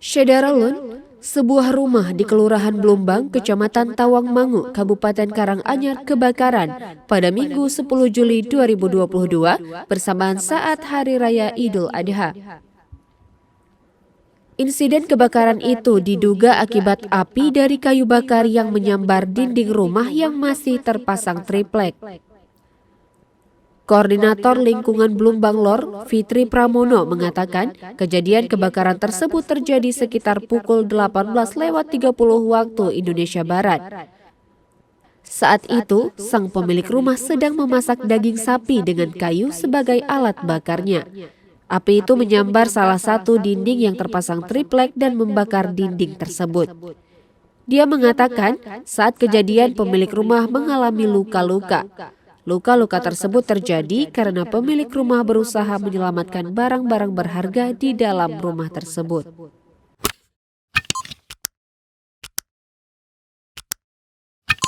Syederalun, sebuah rumah di Kelurahan Blumbang, Kecamatan Tawangmangu, Kabupaten Karanganyar kebakaran pada Minggu 10 Juli 2022 bersamaan saat Hari Raya Idul Adha. Insiden kebakaran itu diduga akibat api dari kayu bakar yang menyambar dinding rumah yang masih terpasang triplek. Koordinator Lingkungan Blumbang Lor, Fitri Pramono, mengatakan kejadian kebakaran tersebut terjadi sekitar pukul 18.30 waktu Indonesia Barat. Saat itu, sang pemilik rumah sedang memasak daging sapi dengan kayu sebagai alat bakarnya. Api itu menyambar salah satu dinding yang terpasang triplek dan membakar dinding tersebut. Dia mengatakan saat kejadian pemilik rumah mengalami luka-luka. Luka-luka tersebut terjadi karena pemilik rumah berusaha menyelamatkan barang-barang berharga di dalam rumah tersebut.